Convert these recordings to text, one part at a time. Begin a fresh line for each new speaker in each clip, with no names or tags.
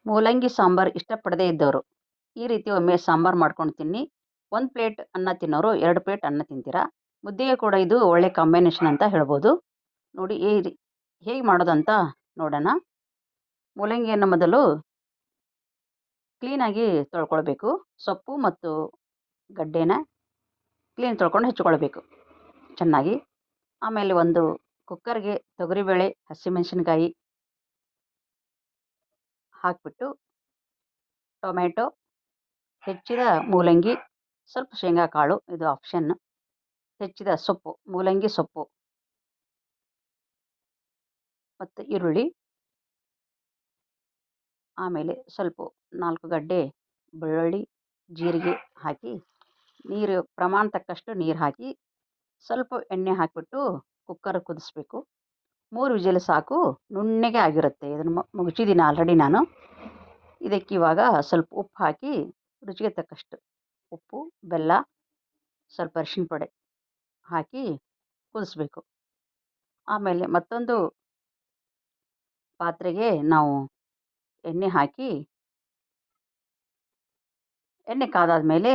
ಮೂಲಂಗಿ ಸಾಂಬಾರು ಇಷ್ಟಪಡದೇ ಇದ್ದವರು ಈ ರೀತಿ ಒಮ್ಮೆ ಸಾಂಬಾರು ಮಾಡ್ಕೊಂಡು ತಿನ್ನಿ. 1 ಪ್ಲೇಟ್ ಅನ್ನ ತಿನ್ನೋರು 2 ಪ್ಲೇಟ್ ಅನ್ನ ತಿಂತೀರಾ. ಮುದ್ದೆಗೆ ಕೂಡ ಇದು ಒಳ್ಳೆ ಕಾಂಬಿನೇಷನ್ ಅಂತ ಹೇಳ್ಬೋದು. ನೋಡಿ ಹೇಗೆ ಮಾಡೋದಂತ ನೋಡೋಣ. ಮೂಲಂಗಿಯನ್ನು ಮೊದಲು ಕ್ಲೀನಾಗಿ ತೊಳ್ಕೊಳ್ಬೇಕು. ಸೊಪ್ಪು ಮತ್ತು ಗಡ್ಡೆನ ಕ್ಲೀನ್ ತೊಳ್ಕೊಂಡು ಹೆಚ್ಚಿಕೊಳ್ಬೇಕು ಚೆನ್ನಾಗಿ. ಆಮೇಲೆ ಒಂದು ಕುಕ್ಕರ್ಗೆ ತೊಗರಿಬೇಳೆ, ಹಸಿಮೆಣಸಿನ್ಕಾಯಿ ಹಾಕಿಬಿಟ್ಟು ಟೊಮೆಟೊ, ಹೆಚ್ಚಿದ ಮೂಲಂಗಿ, ಸ್ವಲ್ಪ ಶೇಂಗಾ ಕಾಳು, ಇದು ಆಪ್ಷನ್, ಹೆಚ್ಚಿದ ಸೊಪ್ಪು, ಮೂಲಂಗಿ ಸೊಪ್ಪು ಮತ್ತು ಈರುಳ್ಳಿ, ಆಮೇಲೆ ಸ್ವಲ್ಪ 4 ಗಡ್ಡೆ ಬೆಳ್ಳುಳ್ಳಿ, ಜೀರಿಗೆ ಹಾಕಿ ನೀರು ಪ್ರಮಾಣ ತಕ್ಕಷ್ಟು ನೀರು ಹಾಕಿ ಸ್ವಲ್ಪ ಎಣ್ಣೆ ಹಾಕಿಬಿಟ್ಟು ಕುಕ್ಕರ್ ಕುದಿಸ್ಬೇಕು. 3 ವಿಜಿಲ್ ಸಾಕು, ನುಣ್ಣಗೆ ಆಗಿರುತ್ತೆ. ಇದನ್ನು ಮುಗಿಸಿದ್ದೀನಿ ಆಲ್ರೆಡಿ ನಾನು. ಇದಕ್ಕೆ ಇವಾಗ ಸ್ವಲ್ಪ ಉಪ್ಪು ಹಾಕಿ ರುಚಿಗೆ ತಕ್ಕಷ್ಟು ಉಪ್ಪು, ಬೆಲ್ಲ, ಸ್ವಲ್ಪ ಅರಿಶಿನ ಪುಡಿ ಹಾಕಿ ಕುದಿಸ್ಬೇಕು. ಆಮೇಲೆ ಮತ್ತೊಂದು ಪಾತ್ರೆಗೆ ನಾವು ಎಣ್ಣೆ ಹಾಕಿ ಎಣ್ಣೆ ಕಾದಾದ ಮೇಲೆ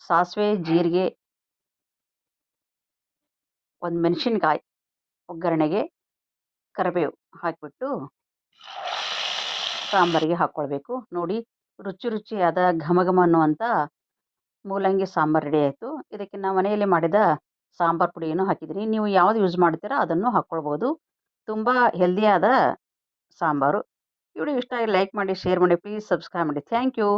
ಸಾಸಿವೆ, ಜೀರಿಗೆ, 1 ಮೆಣಸಿನ್ಕಾಯಿ ಒಗ್ಗರಣೆಗೆ, ಕರಿಬೇವು ಹಾಕಿಬಿಟ್ಟು ಸಾಂಬಾರಿಗೆ ಹಾಕ್ಕೊಳ್ಬೇಕು. ನೋಡಿ, ರುಚಿ ರುಚಿಯಾದ ಘಮ ಘಮ ಅನ್ನುವಂಥ ಮೂಲಂಗಿ ಸಾಂಬಾರು ರೆಡಿ ಆಯಿತು. ಇದಕ್ಕೆ ನಾವು ಮನೆಯಲ್ಲಿ ಮಾಡಿದ ಸಾಂಬಾರು ಪುಡಿಯನ್ನು ಹಾಕಿದ್ದೀನಿ. ನೀವು ಯಾವುದು ಯೂಸ್ ಮಾಡ್ತೀರಾ ಅದನ್ನು ಹಾಕ್ಕೊಳ್ಬೋದು. ತುಂಬ ಹೆಲ್ದಿಯಾದ ಸಾಂಬಾರು. ವಿಡಿಯೋ ಇಷ್ಟ ಆಗಿ ಲೈಕ್ ಮಾಡಿ, ಶೇರ್ ಮಾಡಿ, ಪ್ಲೀಸ್ ಸಬ್ಸ್ಕ್ರೈಬ್ ಮಾಡಿ. Thank you.